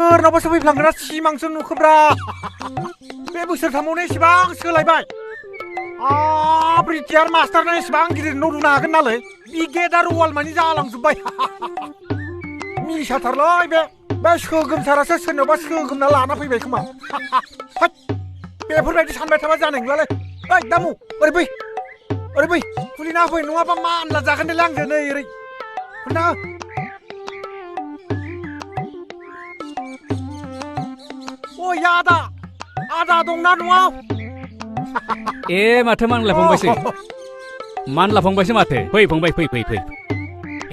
सोरनावबासो फैफ्लांगोना सिमांसो नुखोब्रा बे बोसोरथामावनो एसेबां सोलायबाय रिटायार मास्टारनो एसेबां गिदिर न' लुनो हागोन नालाय बिगेट आरो वाल मानि जालांजोब्बाय मिसाथारलै बे सोगोमसारासो सोरनावबा सोगोमना लाना फैबाय खोमा बेफोरबायदि सानबाय थाबा जानाय नंलालै ओइ दामु ओरै बै खुलिना होफै नङाबा मानला जागोन देलै आंजों नै ओरै खुलिना हो ओइ आदा दंना न'आव ए माथो मानला फंबायसो माथो फै फंबाय फै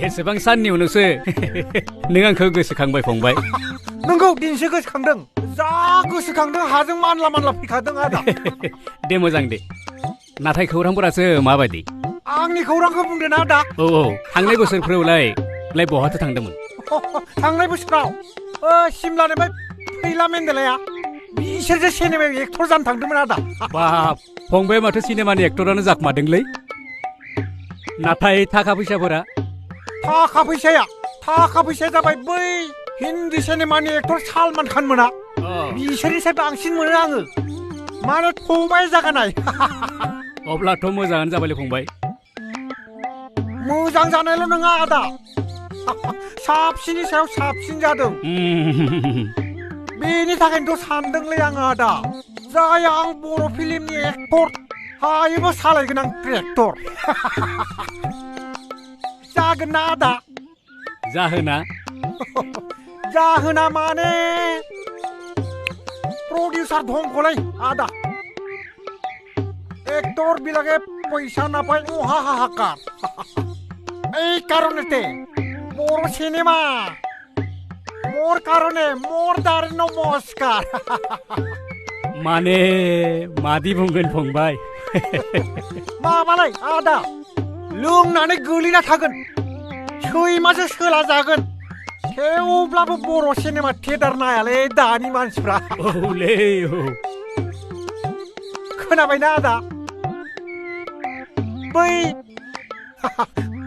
एसेबां साननि उनावसो नों आंखौ गोसोखांबाय फंबाय नोंगौ दिनैसो गोसोखांदों जा गोसोखांदों हाजों मानला फैखादों आदा दे मोजां दे नाथाय खौरांफोरासो माबायदि आंनि खौरांखौ बुंदो ना आदा औ थांनाय बोसोरफोरावलाय बहाथो थांदोंमोन थांनाय बोसोराव सिमलानिफ्राय फैला मेन्देलाया बिसोरसो सिनेमायाव एक्टर जानो थांदोंमोन आदा बाब फंबाया माथो सिनेमानि एक्टरानो जाखुमादोंलै नाथाय थाखा फैसाया जाबाय बै हिन्दी सिनेमानि एक्टर सालमान खान मोना बिसोरनिसाय बांसिन मोनो आङो माने फंबाय जागानाय अब्लाथ' मोजाङानो जाबायलै फंबाय मोजां जानायल' नङा आदा साबसिननि सायाव साबसिन जादों बेनि थाखायनोथ' सानदोंलै आङो आदा जाय आं बर' फिल्मनि एक्टर हायोबा सालायगोन आं ट्रेक्टर जागोन ना आदा जाहोना माने प्रोड्यूसर धमखौलै आदा एक्टर বিলাকে পয়সা না পায় মহা হাহাকার এই কারণেতে বড় সিনেমা মোর কারণে মোর দ্বারে নমস্কার माने मादि बुंगोन फंबाय माबालाय आदा लोंनानै गोलैना थागोन सैमासो सोला जागोन थेवब्लाबो बर' सिनेमा थियेटार नायालै दानि मानसिफ्रा औलै औ खोनाबायना आदा बै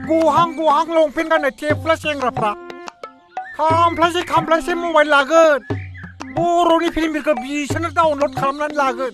गहां लंपेन्ट गाननाय थेफ्ला सेंग्राफ्रा खामफ्लायसे मबाइल लागोन बर'नि फिल्मफोरखौ बिसोरनो डाउनलड खालामनानै लागोन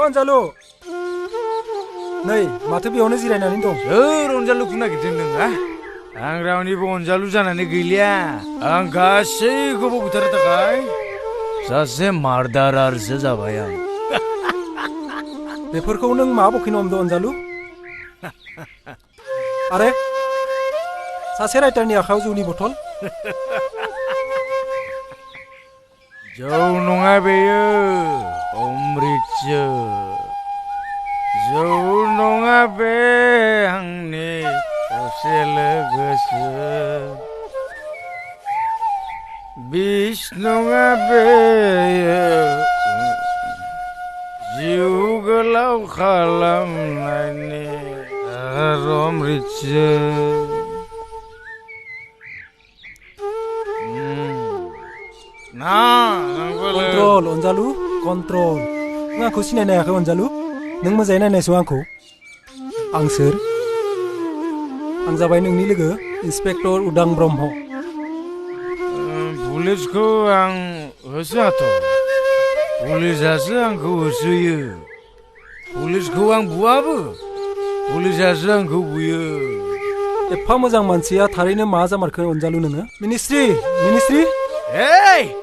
अनजालु नै माथो बेयावनो जिरायनानै दं सोर अनजालुखौ नागिरदों नों आं रावनिबो अनजालु जानानै गैलिया आं गासैखौबो बुथारनो थाखाय सासे मार्डारारसो जाबाय आं बेफोरखौ नों मा बखिनो हमदों अनजालु आरे सासे राइटारनि आखायाव जौनि बथल जौ नङा बेयो अमृतसो जौ नङा बे आंनि असे लोगोसो बिस नङा बेयो जिउ गोलाव खालामनायनि अमृतसो Kontrol, Onjalu, kontrol. Nggak aku sih nenek aku Onjalu. Neng mozain nenek su aku. Ang sir. Ang zabai neng ni lege. Inspektor Udang Brahmo. Pulisku ang hesatu. Pulis asa angku hesuye. Pulisku ang buabu. Pulis asa angku buye. Epa mozang mansia tharine ma jamarkho Onjalu nenge. Ministry. Hey!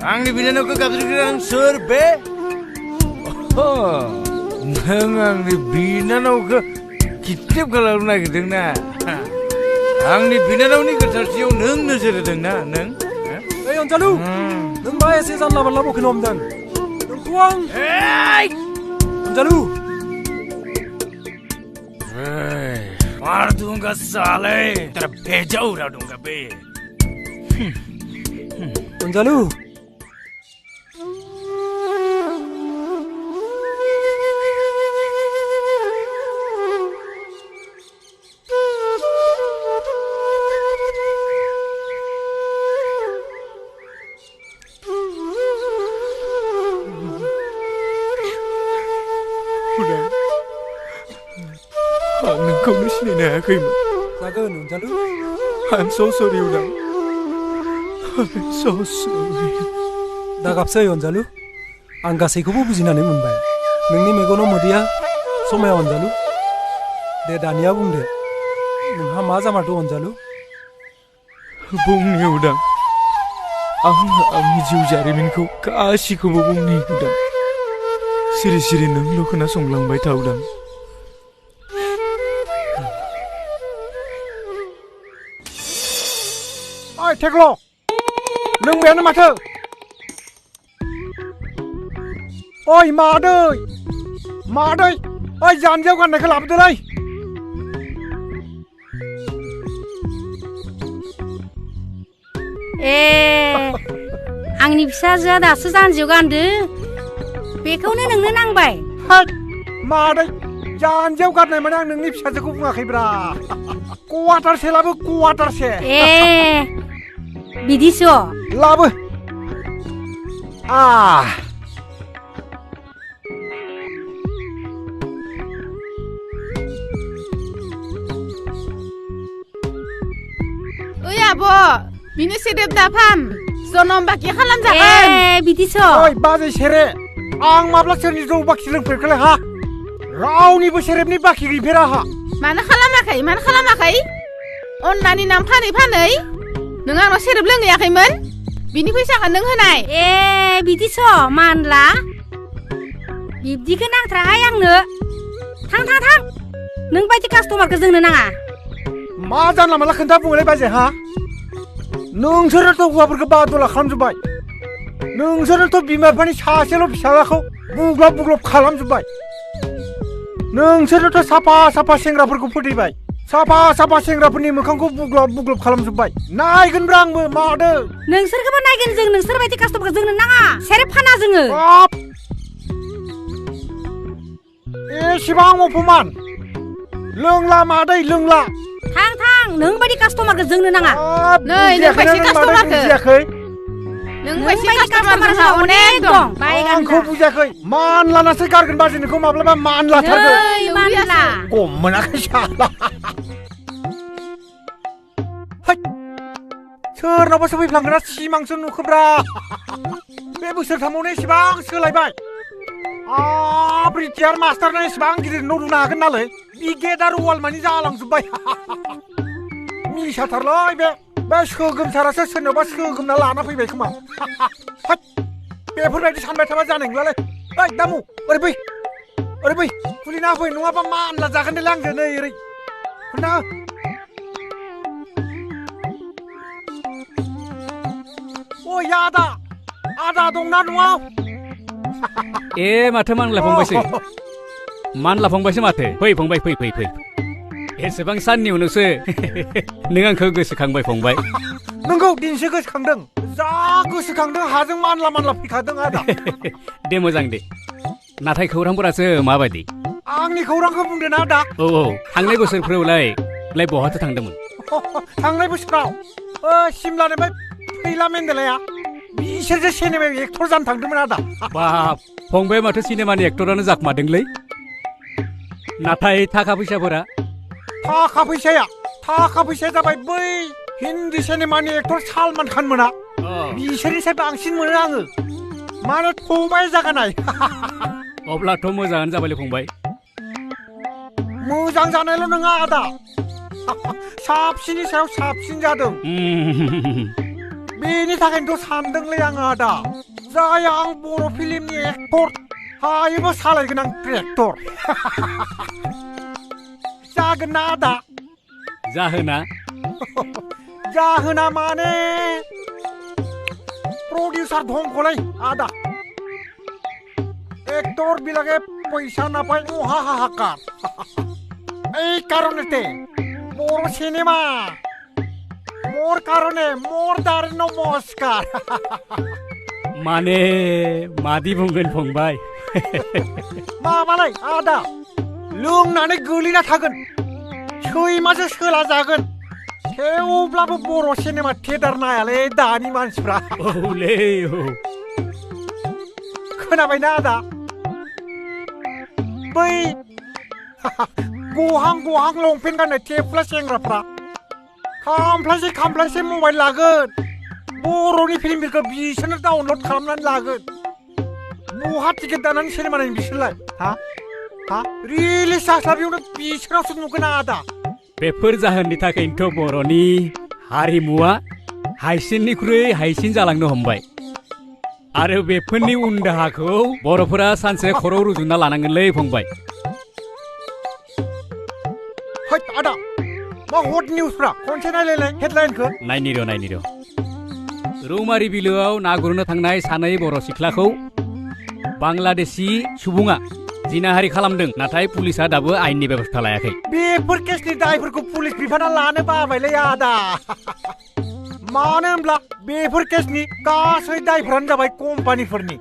Angni bidanauko gabrigran sir be. Oh, nang angni bidanauko kitip kalalum nagirdों ना. Angni bidanauni gotarथियाव नों नोजोर होदों ना नों? Hey Onjalu, neng ma ese janla banla bokino हमदों. Nengखौ आं. Hey! Onjalu. Hey, मार दूंगा साले. तेरा भेजा उड़ा दूंगा बे. Onjalu. Ang nangkong sinina kay mo. Jagoan Onjalu. I'm so sorry udah. I'm so sorry. दा गाबसै अनजालु आं गासैखौबो बुजिनानै मोनबाय नोंनि मेगनाव मोदैया समाया अनजालु दे दानिया बुंदो नोंहा मा जामारदों अनजालु बुंनो उदां आं आंनि जिउ जारिमिनखौ गासिखौबो बुंनो उदां सिरि सिरि नोंल' खोनासंलांबाय था उदां ओइ थेख्ल लोंबायानो माथो ओइ मादै ओइ जानजियाव गाननायखौ लाबोदोलै आंनि फिसाजोआ दासो जानजियाव गानदो बेखौनो नोंनो नांबाय होद मादै जानजियाव गाननाय माने आं नोंनि फिसाजोखौ बुङाखैब्रा क्वाटारसे लाबो क्वाटारसे बिदिसो लाबो ओइ आब' बिनो सेरेब दाफाम जनम बाखि खालामजागोन बिदिसो ओइ बाजै सेरे आं माब्ला सोरनि जौ बाखि लोंफेरखोलै हा रावनिबो सेरेबनि बाखि गैफेरा हा मानो खालामाखै अनलानि नाम फानै नों आंनाव सेरेब लोंहैयाखैमोन बिनि फैसाखौ नों होनाय बिदिसो मानला बिब्दिखौ नांथ्राहाय आंनो थां नों बायदि कास्टमारखौ जोंनो नाङा मा जानला मानला खोन्था बुङोलै बाजै हा नोंसोरथ' हौवाफोरखौ बादुला खालामजोब्बाय नोंसोरथ' बिमा बिफानि सासेल' फिसालाखौ बुग्लब खालामजोब्बाय नोंसोरथ' साफा सेंग्राफोरखौ फोथैबाय साफा सेंग्राफोरनि मोखांखौ बुग्लब खालामजोब्बाय नायगोनब्रा आंबो मादो नोंसोरखौबो नायगोन जों नोंसोर बायदि कास्टमारखौ जोंनो नाङा सेरेब फाना जोङो एसेबां अपमान लोंला मादै लोंला थां नों बायदि कास्टमारखौ जोंनो नाङा नै नों बायदि कास्टमारखौ नों बायदि कास्टमारहा अनेक दं आंखौ बुजियाखै मान लानासो गारगोन बाजै नोंखौ माब्लाबा मान लाथारगोन मानला गम मोनाखै साला सोरनावबासो फैफ्लांगोना सिमांसो नुखोब्रा बे बोसोरथामावनो एसेबां सोलायबाय रिटायार मास्टारनो एसेबां गिदिर न' लुनो हागोन नालाय बि गेट आरो वाल मानि जालांजोब्बाय निसाथारलै बे सोगोमसारासो सोरनावबा सोगोमना लाना फैबाय खोमा बेफोरबायदि सानबाय थाबा जानाय नंलालै ओइ दामु ओरै फै खुलिना फै नङाबा मानला जागोन दे आंजों नै ओरै खुलिना ओइ आदा दंना न'आव ए माथो मानला फंबायसो माथो फै फंबाय फै एसेबां साननि उनावसो नों आंखौ गोसोखांबाय फंबाय नोंगौ दिनैसो गोसोखांदों जा गोसोखांदों हाजों मानला फैखादों आदा दे मोजां दे नाथाय खौरांफोरासो माबायदि आंनि खौरांखौ बुंदो ना आदा औ थांनाय बोसोरफ्रावलाय बहाथो थांदोंमोन थांनाय बोसोराव सिमलानिफ्राय फैला मेन्देलाया बिसोरसो सिनेमायाव एक्टर जानो थांदोंमोन आदा बाब फंबाय माथो सिनेमानि एक्टरानो जाखुमादोंलै नाथाय थाखा फैसाया जाबाय बै हिन्दी सिनेमानि एक्टर सालमान खान मोना बिसोरनिसाय बांसिन मोनो आङो माने फंबाय जागानाय अब्लाथ' मोजाङानो जाबायलै फंबाय मोजां जानायल' नङा आदा साबसिननि सायाव साबसिन जादों बेनि थाखायनोथ' सानदोंलै आङो आदा जाय आं बर' फिल्मनि एक्टर हायोबा सालायगोन आं ट्रेक्टर जागोन ना आदा जाहोना माने प्रोड्यूसर धंखलै आदा एक्टर বিলাকে পয়সা না পায় মহা হাহাকার এই কারণেতে বড় সিনেমা মোর কারণে মোর দ্বারে নমস্কার माने मादि बुंगोन फंबाय माबालाय आदा लोंनानै गोलैना थागोन सैमासो सोला जागोन थेवब्लाबो बर' सिनेमा थियेटार नायालै दानि मानसिफ्रा औलै औ खोनाबायना आदा बै गहां लंपेन्ट गाननाय थेफ्ला सेंग्राफ्रा खामफ्लासे मबाइल लागोन बर'नि फिल्मफोरखौ बिसोरनो डाउनलड खालामनानै लागोन बहा टिकेट दानानै सिनेमा नायनो बिसोरलाय रिलिज जास्लाबियावनो बिसोरनावसो नुगोन आदा बेफोर जाहोननि थाखायनोथ' बर'नि हारिमुवा हायसिननिख्रुइ हायसिन जालांनो हमबाय आरो बेफोरनि उनदाहाखौ बर'फोरा सानसे खर' रुजुनना लानांगोनलै फंबाय हैद आदा मा हट निउसफ्रा खनसे नायलाय हेडलाइनखौ नायनि र' रौमारि बिलोआव ना गुरनो थांनाय सानै बर' सिख्लाखौ बांलादेशी सुबुङा जिनाहारि खालामदों नाथाय पुलिसा दाबो आयेननि बेबस्था लायाखै बेफोर केसनि दायफोरखौ पुलिस बिफाना लानो बाबायलै आदा मानो होनब्ला बेफोर केसनि गासै दायफोरानो जाबाय कम्पानिफोरनि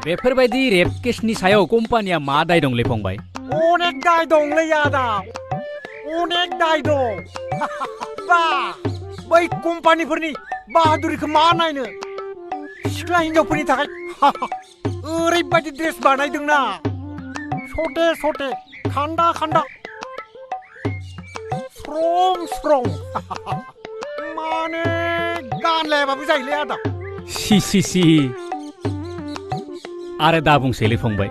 बेफोरबायदि रेप केसनि सायाव कम्पानिया मा दाय दंलै फंबाय अनेक दाय दंलै आदा अनेक दाय दं बा बै कम्पानिफोरनि बाहादुरिखौ मा नायनो सिख्ला हिनजावफोरनि थाखाय ओरैबायदि ड्रेस बानायदोंना सटे खान्दा स्रं माने गानलायाबाबो जायोलै आदा सि आरो दा बुंसैलै फंबाय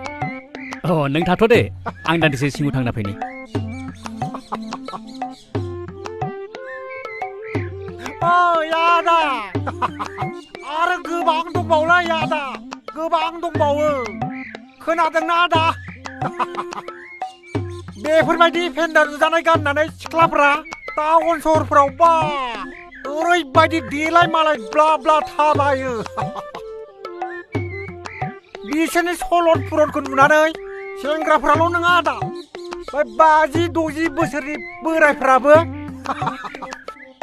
नों थाथ' दे आं दान्दिसे सिङाव थांना फैनि आदा आरो गोबां दंबावोलै आदा गोबां दंबावो खोनादोंना आदा बेफोरबायदि फेन्दार नुजानाय गाननानै सिख्लाफ्रा टाउन सहरफ्राव बा ओरैबायदि देलाय मालाय ब्ला ब्ला थाबायो बिसोरनि सलन पुरनखौ नुनानै सेंग्राफ्राल' नङा आदा 50-60 बोसोरनि बोरायफ्राबो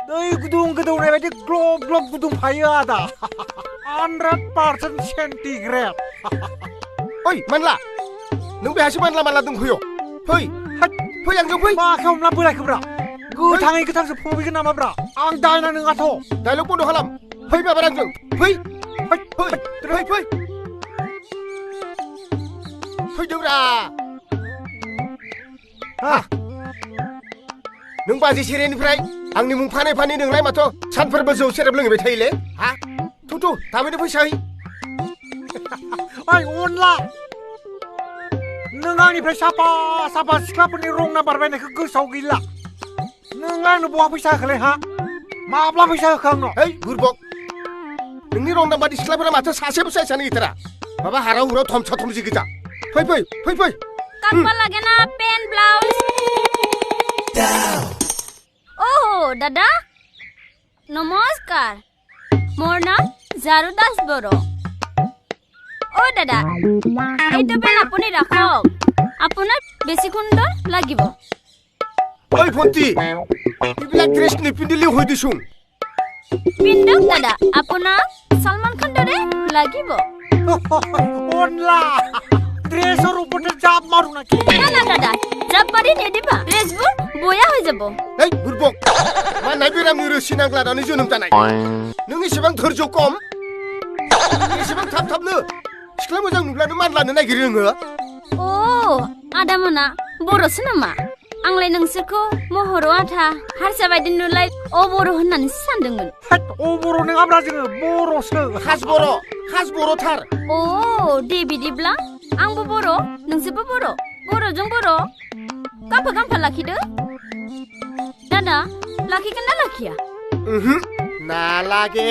दै गुदुं गोदौनाय बायदि ग्लब गुदुंफायो आदा 100% सेन्टिग्रेड ओइ मानला नों बेहासो मानला दंखोयो फै आंजों फै मा खालामला बोरायखोब्रा गोथाङै गोथांसो फंबायगोन नामाब्रा आं दायना नङाथ' डायलग बन्द खालाम फै बाबार आंजों फै फैदोंब्रा नों बाजै सेरेनिफ्राय आंनि मुं फानै नोंलाय माथो सानफोरबो जौ सेरेब लोंबाय थायोलै थु थाबैनो फैसा है ओइ अनला नों आंनिफ्राय साफा सिख्लाफोरनि रं नाम्बार बायनायखौ गोसोआव गैला नों आंनो बहा फैसा होखोलै माब्ला फैसा होखो आंनाव ओइ बुरबक नोंनि रंदां बादि सिख्लाफोरा माथो सासेबो सायसानो गैथारा माबा हाराव हुराव थमसा थमसि गोजा फै फै फै फै কাকবা লাগে না পেন ব্লাউজ ও দাদা নমস্কার মোর নাম জারু দাস বড় ও দাদা এইটো পেন আপুনি ৰাখক আপোনাৰ বেছি সুন্দৰ লাগিব ओइ भन्टी এইবিলাক ড্ৰেছ নিপিন্ধিলে হৈ দিছোং পিন্ধক দাদা আপোনাক সলমান খান দৰে লাগিব অনলা ড্রেসের উপরে চাপ মারু নাকি না না দাদা জাপ মারি নেদিবা ড্রেসবোৰ বয়া হৈ যাব ओइ बुरबक मा नायबेरामनि रोसि नांग्लानानै जोनोम जानाय नों एसेबां धैर्य खम एसेबां थाब थाबनो सिख्ला मोजां नुब्लानो मानलानो नागिरो नोङो अ आदामोना बर'सो नामा आंलाय नोंसोरखौ महर आथा हारसा बायदि नुलाय अ बर' होननानै सानदोंमोन ओ बर' नङाब्रा जोङो बर'सो खास बर'थार अ दे बिदिब्ला आंबो बर' नोंसोरबो बर' बर'जों बर' गांफा गांफा लाखिदो दादा लाखिगोन ना लाखिया नालागे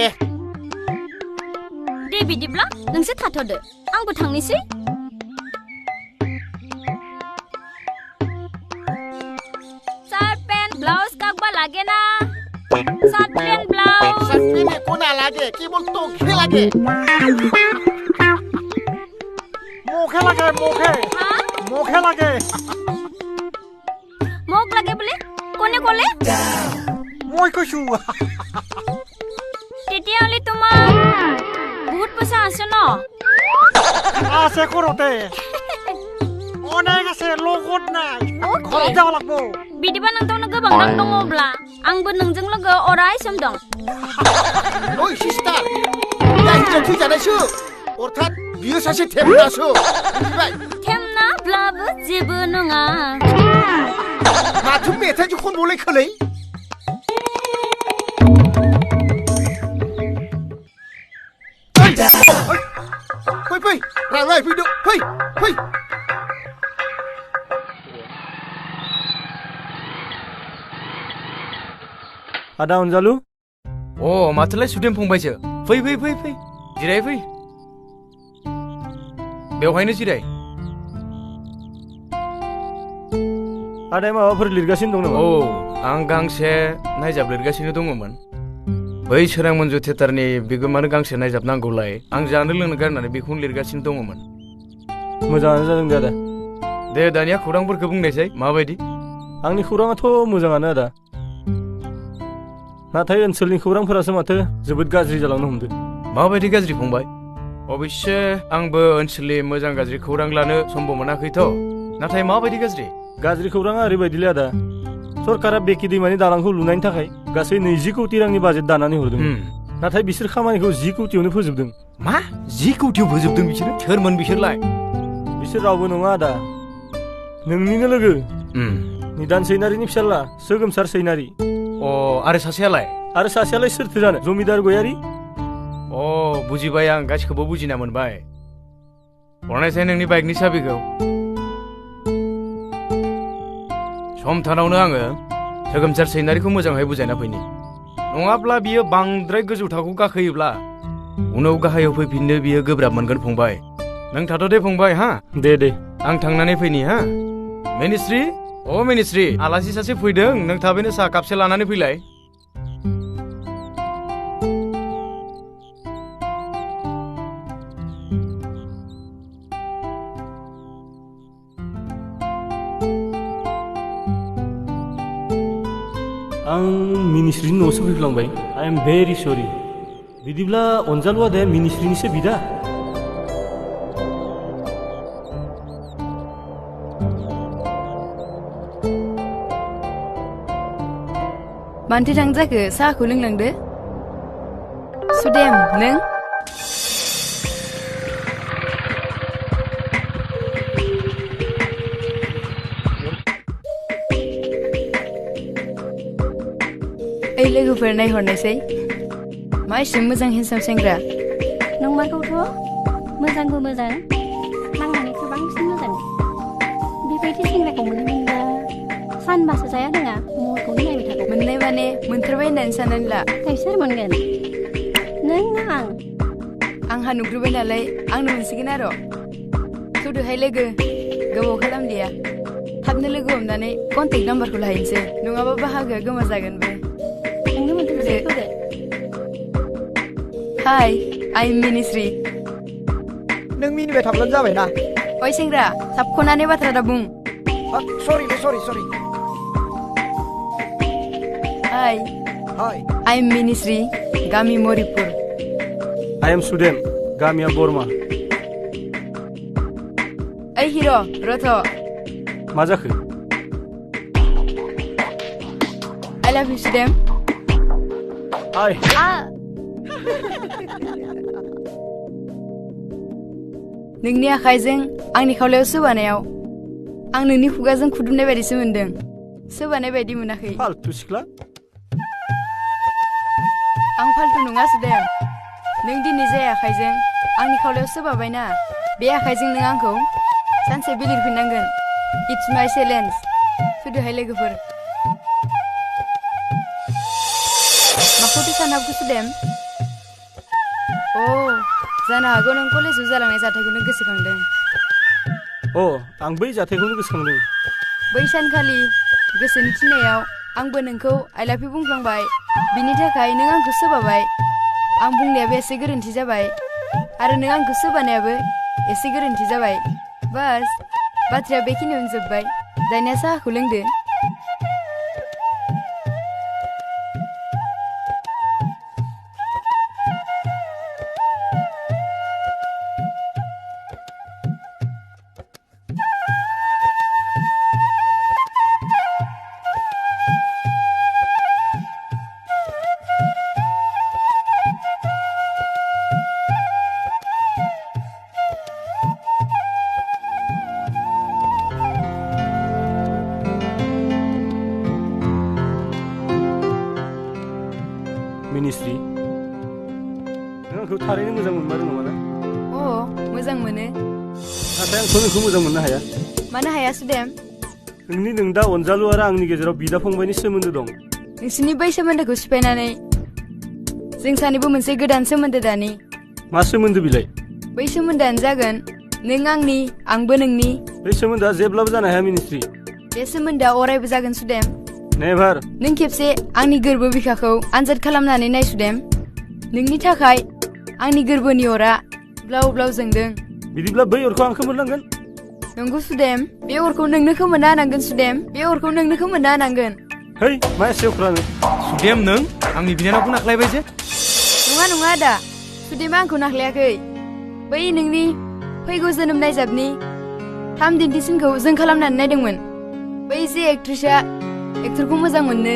दे बिदिब्ला नोंसोर थाथ'दो आंबो थांनोसै सार्ट पेन ब्लाउज कागबा लागे ना सार्ट पेन ब्लाउज सार्टपेने को ना लागे केवल तो खे लागे मुखे लागे मुखे हाँ मुखे लागे মোক লাগে বলে কোনে ক'লে মই কৈছো তেতিয়াহ'লে তোমাৰ বহুত পইচা আছে ন আছে কৰতে অনেক আছে লগত নাই ঘৰত যাব লাগিব बिदिबा नोंथांनो गोबां रां दङब्ला आंबो नोंजों लोगो अराय सम दं ओइ सिस्टार या हिनजाव थैजानायसो अर्थात बियो सासे थेमनासो बुजिबाय थेमनाब्लाबो जेबो नङा माथो मेथाइजों खनबोलाय खोलै फै फै राङा फैदो फै फै आदा अनजालु अ माथोलाय सुदेम फंबायसो फै फै फै फै जिराय फै बेवहायनो जिराय आदाया माबाफोर लिरगासिनो दं नामा आं गांसे नायजाब लिरगासिनो दङमोन बै सोरां मन्जु थियेटारनि बिगोमानो गांसे नायजाब नांगौलाय आं जानो लोंनो गारनानै बेखौनो लिरगासिनो दङमोन मोजाङानो जादों दे आदा दे दानिया खौरांफोरखौ बुंनायसै माबायदि आंनि खौराङाथ' मोजाङानो आदा नाथाय ओनसोलनि खौरांफोरासो माथो जोबोद गाज्रि जालांनो हमदों माबायदि गाज्रि फंबाय अबयस्से आंबो ओनसोलनि मोजां गाज्रि खौरां लानो समबो मोनाखैथ' नाथाय माबायदि गाज्रि खौराङा ओरैबायदिलै आदा सरकारा बेकि दैमानि दालांखौ लुनायनि थाखाय गासै 20 कोटि रांनि बाजेट दानानै हरदों नाथाय बिसोर खामानिखौ 10 कोटियावनो फोजोबदों मा 10 कोटियाव फोजोबदों बिसोरो सोरमोन बिसोरलाय बिसोर रावबो नङा आदा नोंनिनो लोगो निदान सैनारिनि फिसाला सोगोमसार सैनारि आरो सासेयालाय सोरथो जानो जमिदार गयारि बुजिबाय आं गासिखौबो बुजिना मोनबाय हरनायसाय नोंनि बाइकनि साबिखौ समथानावनो आङो सोगोमसार सैनारिखौ मोजाङै बुजायना फैनि नङाब्ला बियो बांद्राय गोजौ थाखोआव गाखोयोब्ला उनाव गाहायाव फैफिननो बियो गोब्राब मोनगोन फंबाय नों थाथ' दे फंबाय हा दे आं थांनानै फैनि हा मिनिस्ट्रि आलासि सासे फैदों नों थाबैनो साहा कापसे लानानै फैलाय आं मिनिस्ट्रिनि न'आवसो फैफ्लांबाय आइ एम भेरि सरि बिदिब्ला अनजालु आदाया मिनिस्ट्रिनिसो बिदा मानोथो थांजाखो साहाखौ लोंलांदो सुदेम नों ओइ लोगोफोर नायहरनायसै मा एसे मोजां हेन्डसाम सेंग्रा नंमारगौथ' मोजांबो मोजां नांनायनिख्रुइ बांसिन मोजां बेबायदि सेंग्राखौ मोनोमोनबा सानबासो जाया नङा महरखौ थांनो नायबाय थादों मोननाय माने मोनथारबाय होननानै साननानै ला सोर मोनगोन नों ना आंहा नुग्रोबाय नालाय आंनो मोनसिगोन आरो थुदोहाय लोगो गोबाव खालामदिया थाबनो लोगो हमनानै कन्टेक्ट नाम्बारखौ लाहैनोसै नङाबा बाहागोआ गोमा जागोन बे नोंनो मोनथारबाय हाय आइ एम मिनिश्री नों मिनिबाय थाब्लानो जाबाय ना ओइ सेंग्रा साबख'नानै बाथ्रा दा बुं सरि हाय हाय आइ एम मिनिश्री गामि मरिपुर आइ एम सुदेम गामिया बरमा ओइ हिर' रथ' मा जाखो आइ लाभ इउ सुदेम आइ नोंनि आखाइजों आंनि खावलायाव सोबानायाव आं नोंनि खुगाजों खुदुमनाय बायदिसो मोनदों सोबानाय बायदि मोनाखै फालतु सिख्ला आं फालतु नङा सुदेम नों दिनै जाय आखाइजों आंनि खावलायाव सोबाबायना बे आखाइजों नों आंखौ सानसे बिलिरफिननांगोन इट्स माय चेलेन्ज फैदोहाय लोगोफोर माखौथो सानहाबखो सुदेम जानो हागौ नों कलेजाव जालांनाय जाथायखौनो गोसोखांदों आं बै जाथायखौनो गोसोखांदों बै सानखालि गोसोनि थिननायाव आंबो नोंखौ आइ लाभ इउ बुंफ्लांबाय बिनि थाखाय नों आंखौ सोबाबाय आं बुंनायाबो एसे गोरोन्थि जाबाय आरो नों आंखौ सोबानायाबो एसे गोरोन्थि जाबाय बास बाथ्राया बेखिनियावनो जोब्बाय दानिया साहाखौ लोंदो मिनिश्री नों आंखौ थारैनो मोजां मोनमारो नङा ना मोजां मोनो नाथाय आंथ' नोंखौ मोजां मोननो हाया मानो हाया सुदेम नों दा अनजालु आरो आंनि गेजेराव बिदा फंबायनि सोमोन्दो दं नोंसिनि बै सोमोन्दोखौ सिफायनानै जों सानैबो मोनसे गोदान सोमोन्दो दानि मा सोमोन्दो बिलाय बै सोमोन्दोआनो जागोन नों आंनि आंबो नोंनि बे सोमोन्दोआ जेब्लाबो जानो हाया मिनिश्री बे सोमोन्दोआ अरायबो जागोन सुदेम नेभार नों खेबसे आंनि गोरबो बिखाखौ आनजाद खालामनानै नाय सुदेम नोंनि थाखाय आंनि गोरबोनि अरा ब्लाव ब्लाव जोंदों बिदिब्ला बै अरखौ आं खोमोरनांगोन नंगौ सुदेम बे अरखौ नोंनो खोमोरना होनांगोन सुदेम बे अरखौ नोंनो खोमोरना होनांगोन है मा एसे अख्रानो सुदेम नों आंनि बिनानावखौ नाख्लायबाय जे नङा आदा सुदेमा आंखौ नाख्लायाखै बै नोंनि फैगौ जोनोम नायजाबनि 3 दिन्थिसिनखौ जों खालामनानै नायदोंमोन बै जे एक्टरखौ मोजां मोननो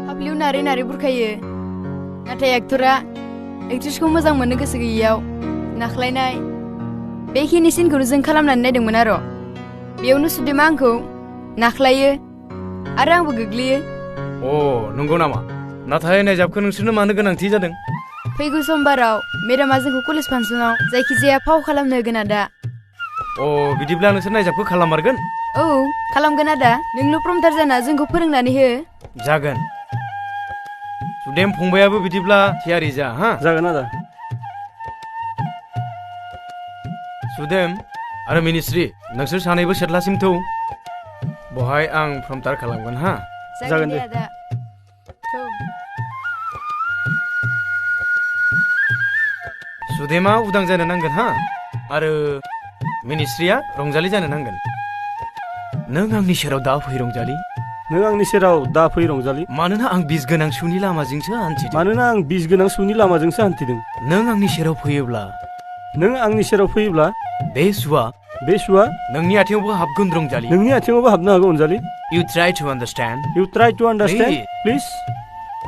हाफ्लियाव नारै नारै बुरखायो नाथाय एक्टरा एक्ट्रेसखौ मोजां मोननो गोसो गैयैयाव नाख्लायनाय बेखिनि सिनखौनो जों खालामनानै नायदोंमोन आरो बेयावनो सुदेमा आंखौ नाख्लायो आरो आंबो गोग्लैयो नंगौ नामा नाथाय नायजाबखौ नोंसोरनो मानो गोनांथि जादों फैगौ समबाराव मेडामा जोंखौ कलेज फांसनाव जायखिजाया फाव खालामनो होगोन आदा बिदिब्ला नोंसोर नायजाबखौ खालाममारगोन खालामगोन आदा नोंल' प्रमटार जाना जोंखौ फोरोंनानै हो जागोन सुदेम फंबायाबो बिदिब्ला थियारि जा जागोन आदा सुदेम आरो मिनिश्री नोंसोर सानैबो सेटलासिम थौ बहाय आं प्रमटार खालामगोन जागोन दे आदा सुदेमा उदां जानो नांगोन आरो मिनिश्रीया रंजालि जानो नांगोन नों आंनि सेराव दा फै रंजालि नों आंनि सेराव दा फै रंजालि मानोना आं बिस गोनां सुनि लामाजोंसो हान्थिदों नों आंनि सेराव फैयोब्ला बे सुवा नोंनि आथिङावबो हाबगोन रंजालि नोंनि आथिङावबो हाबनो हागौ Anjali You try to understand please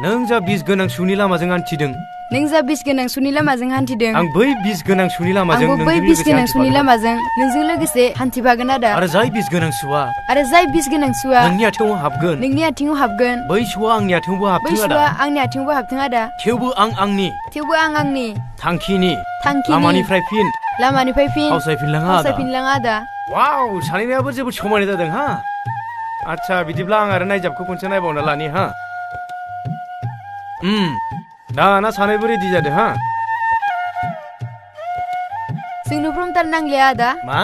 नों जा बिस गोनां सुनि लामाजों हान्थिदों आं बै बिस गोनां सुनि लामाजों नोंजों लोगोसे हान्थिफागोन आदा आरो जाय बिस गोनां सुवा नोंनि आथिङाव हाबगोन बै सुवा आंनि आथिङावबो हाबथों आदा थेवबो आं आंनि थांखिनि लामानिफ्राय फिन फावसायफिनलाङा आदा वाव सानैनियाबो जोबोद समायना जादों आच्छा बिदिब्ला आं आरो नायजाबखौ खनसे नायबावना लानि हा दाना सानैबो रेडि जादो हा जोंनो प्रमटार नांलिया आदा मा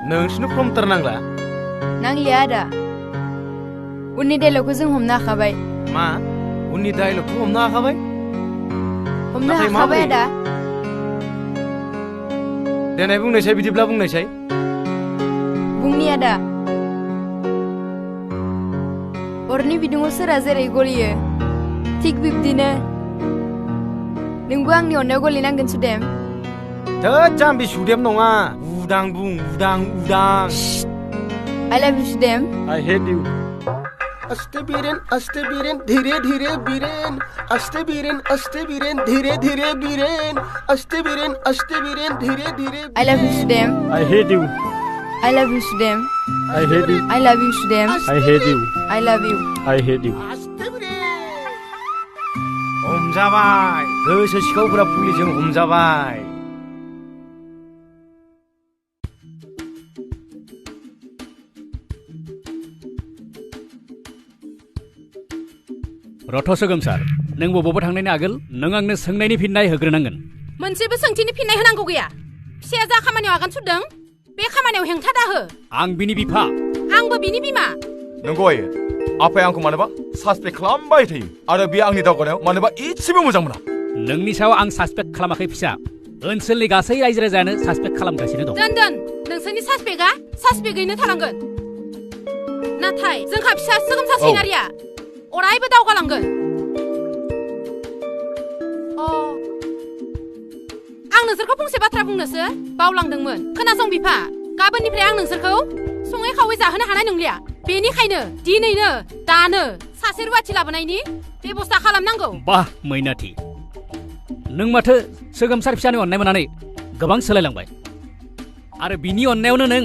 नोंसिनो प्रमटार नांला नांलिया आदा उननि डायलगखौ जों हमनो हाखाबाय मा उननि डायलगखौ हमनो हाखाबाय हमनो हाखाबाय आदा देनाय बुंनायसाय बिदिब्ला बुंनायसाय बुंनि आदा अरनि बिदुङाव सोरा जेरै गलियो थिग बिब्दिनो नोंबो आंनि अननायाव गलिनांगोन सुदेम थोद जाम्बि सुदेम नङा उदां बुं उदां उदां I love you सुदेम I hate you अस्ते बीरेन धीरे धीरे बीरेन अस्ते बीरेन धीरे धीरे बीरेन अस्ते बीरेन धीरे धीरे I love you सुदेम I hate you I love you सुदेम I hate you I love you सुदेम I hate you I love you I hate you हमजाबाय गोसो सिखावफोरा पुलिसजों हमजाबाय रथ' सोगोमसार नों बबावबा थांनायनि आगोल नों आंनो सोंनायनि फिननाय होग्रोनांगोन मोनसेबो सोंथिनि फिननाय होनांगौ गैया फिसाया जा खामानियाव आगान सुरदों बे खामानियाव हेंथा दाहो आं बिनि बिफा आंबो बिनि बिमा नंगौ आयो आफाया आंखौ मानोबा सासपेक्ट खालामबाय थायो आरो बे आंनि दावगानायाव मानोबा एसेबो मोजां मोना नोंनि सायाव आं सासपेक्ट खालामाखै फिसा ओनसोलनि गासै रायजो राजायानो सासपेक्ट खालामगासिनो दं दोन नोंसोरनि सासपेक्टआ सासपेक्टैनो थालांगोन नाथाय जोंहा फिसा सोगोमसा सैनारिया अरायबो दावगालांगोन आं नोंसोरखौ फंसे बाथ्रा बुंनोसो बावलांदोंमोन खोनासं बिफा गाबोननिफ्राय आं नोंसोरखौ सङै खावै जाहोनो हानाय नंलिया बेनिखायनो दिनैनो दानो सासे रुवाथि लाबोनायनि बेबस्था खालामनांगौ बाह मैनाथि नों माथो सोगोमसार फिसानि अननाय मोननानै गोबां सोलायलांबाय आरो बिनि अननायावनो नों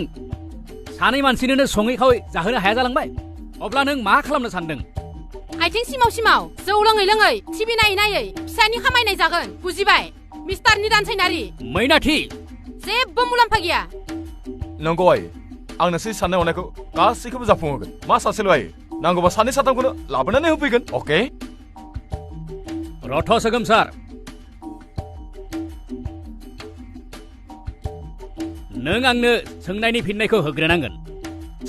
सानै मानसिनोनो सङै खावै जाहोनो हाया जालांबाय अब्ला नों मा खालामनो सानदों आथिं सिमाव जौ लोङै टिभि नायै फिसानि खामायनाय जागोन बुजिबाय मिस्टार निदान सैनारि मैनाथि जेबो मुलाम्फा गैया नंगौ आयो आं नोंसोरनि साननाय हनायखौ गासैखौबो जाफुंहोगोन मा सासेल' आयो नांगौबा सानै साथामखौनो लाबोनानै होफैगोन अके रथ' सोगोमसार नों आंनो सोंनायनि फिननायखौ होग्रोनांगोन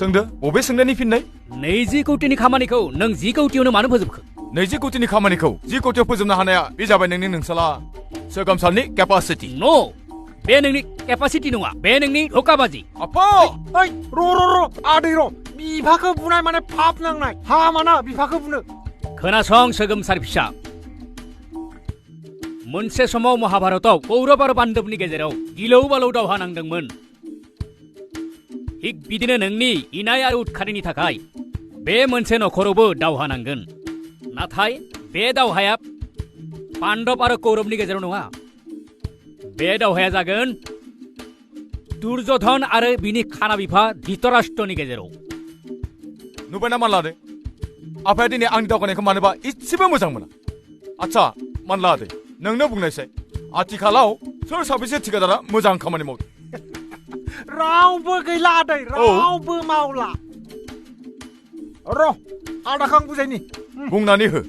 सोंदो बबे सोंनायनि फिननाय 20 कौटिनि खामानिखौ नों 10 कौटियावनो मानो फोजोबखो 20 कौटिनि खामानिखौ 10 कौटियाव फोजोबनो हानाया बे जाबाय नोंनि नोंसाला सोगोमसारनि केपासिटि नो बे नोंनि केपासिटि नङा बे नोंनि धोखाबाजि आफा ओइ र आदै र बिफाखौ बुनाय माने पाप नांनाय हामाना बिफाखौ बुनो खोनासं सोगोमसार फिसा मोनसे समाव महाभारतआव कौरव आरो पान्डबनि गेजेराव गिलौ बालौ दावहा नांदोंमोन थिग बिदिनो नोंनि इनाय आरो उदखारिनि थाखाय बे मोनसे नखरावबो दावहा नांगोन नाथाय बे दावहाया पान्डब आरो कौरवनि गेजेराव नङा बे दावहाया जागोन दुर्योधन आरो बिनि खाना बिफा धृतराष्ट्रनि गेजेराव नुबायना मान लादो आफाया दिनै आंनि दावगानायखौ मानोबा इसेबो मोजां मोना आच्छा मान लादो नोंनो बुंनायसाय आथिखालाव सोर साबेसे ठिकादारा मोजां खामानि मावदों रावबो गैला आदै रावबो मावला र आदाखौ आं बुजायनि बुंनानै हो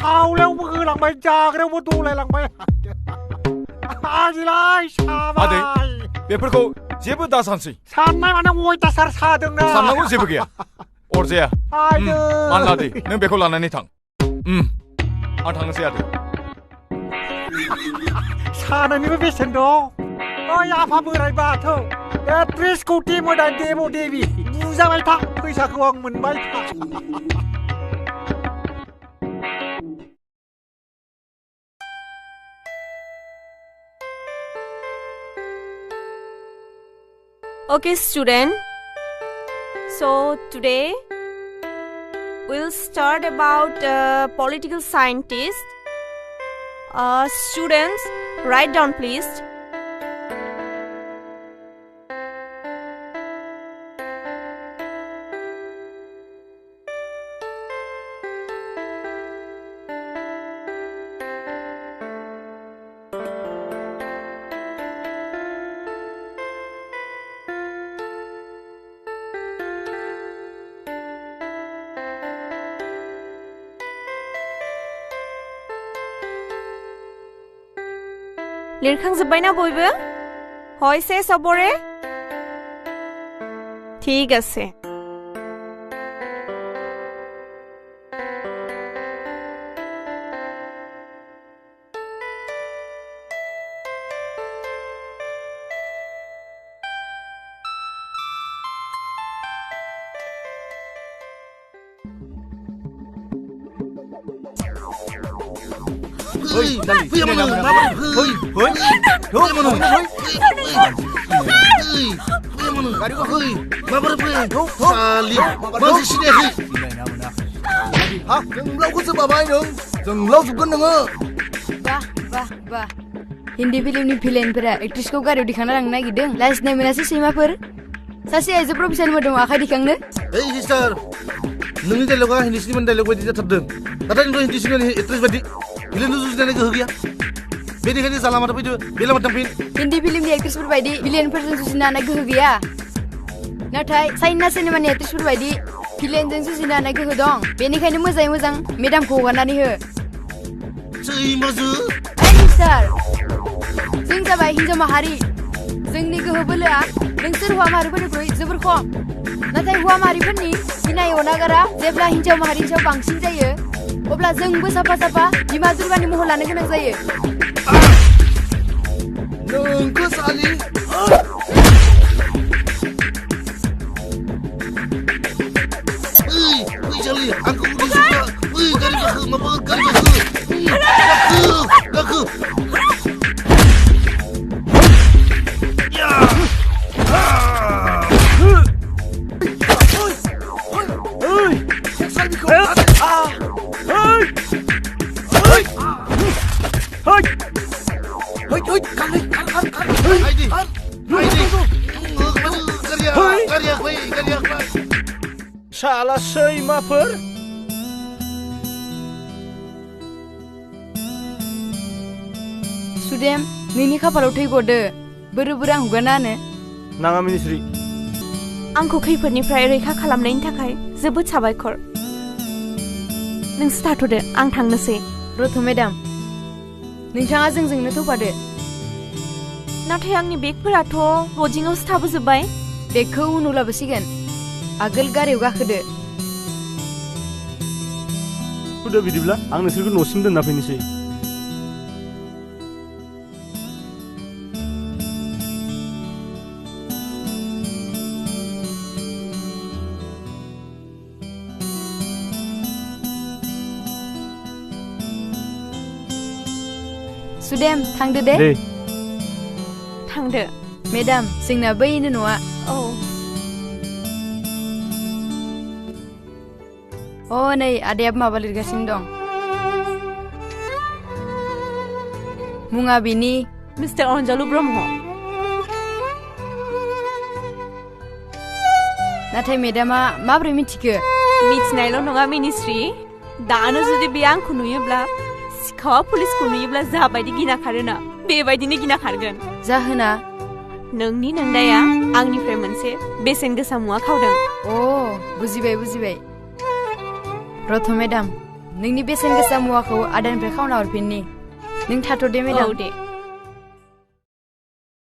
खावलायावबो होलांबाय जाग्रायावबो दलायलांबाय आजिलाय साबाय बेफोरखौ जेबो दा सानसै साननाय माने अयथासार सादोंना साननांगौ जेबो गैया अरजाया मान लादो नों बेखौ लानानै थां आं थांनोसै आदै सानायनिबो बेसेन दं ओइ आफा बोराय बाथौ 30 कौटि मोदाय देब देबि बुजाबाय था फैसाखौ आं मोनबाय था Okay, student. So today we'll start about political scientist. Students, write down please. लिरखांजोब्बायना बयबो हयसे सबरे ঠিক আছে हिन्दी फिल्मनि भिलेनफोरा एक्ट्रेसखौ गारियाव दिखांना लांनो नागिरदों लाजिनाय मोनासै सैमाफोर सासे आइजो प्रफेसर मोदोमाव आखाइ दिखांनो ओइ सिस्टार नोंनि डायलगा हिन्दी सिनेमानि डायलग बायदि जाथारदों नाथाय नोंथ' हिन्दी सिनेमानि एक्ट्रेस बायदि भिलेनजों जुजिनानै गोहो गैया बेनिखायनो जाला माथा फैदो बे लामाथिं फैन हिन्दी फिल्मनि एक्ट्रेसफोर बायदि भिलेनफोरजों जुजिनो हानाय गोहो गैया नाथाय चाइना सिनेमानि एक्ट्रेसफोर बायदि भिलेनजों जुजिनो हानाय गोहो दं बेनिखायनो मोजाङै मोजां मेडामखौ हगारनानै हो सैमाजो सार जों जाबाय हिन्जाव माहारि जोंनि गोहो बोलोआ नोंसोर हौवा माहारिफोरनिख्रुइ जोबोर खम नाथाय हौवा माहारिफोरनि गिनाय अनागारा जेब्ला हिन्जाव माहारिनि सायाव बांसिन जायो अब्ला जोंबो साफा साफा बिमा दुर्गानि महर लानो गोनां जायो नोंखौ सालि फैसालि आंखौ उदै सुखा गारि गाखो माबा गारि गाखो साला सैमाफोर सुदेम नोंनि खाफालाव थै गदो बोरो बोरो आं हगारना होनो नाङा मिनिस्रि आंखौ खैफोदनिफ्राय रैखा खालामनायनि थाखाय जोबोद साबायखर नोंसोर थाथ'दो आं थांनोसै रथ' मेडाम नोंथाङा जोंजोंनो थौफादो नाथाय आंनि बेगफोराथ' लजिंआवसो थाबोजोब्बाय बेगखौ उनाव लाबोसिगोन आगोल गारियाव गाखोदो फुदो बिदिब्ला आं नोंसोरखौ न'सिम दोनना फैनोसै सुदेम थांदो दे थांदो मेडाम जोंना बैनो न'आ नै आदायाबो माबा लिरगासिनो दं मुङा बिनि मिस्टार अनजालु ब्रह्म नाथाय मेडामा माबोरै मिथिखो मिथिनायल' नङा मिनिस्ट्रि दानो जुदि बे आंखौ नुयोब्ला सिखावा पुलिसखौ नुयोब्ला जाबायदि गिना खारोना बेबायदिनो गिना खारगोन जाहोना नोंनि नोंदाया आंनिफ्राय मोनसे बेसेन गोसा मुवा खावदों बुजिबाय बुजिबाय रथ' मेडाम नोंनि बेसेन गोसा मुवाखौ आदानिफ्राय खावना हरफिननि नों थाथ'दे मेडाम दे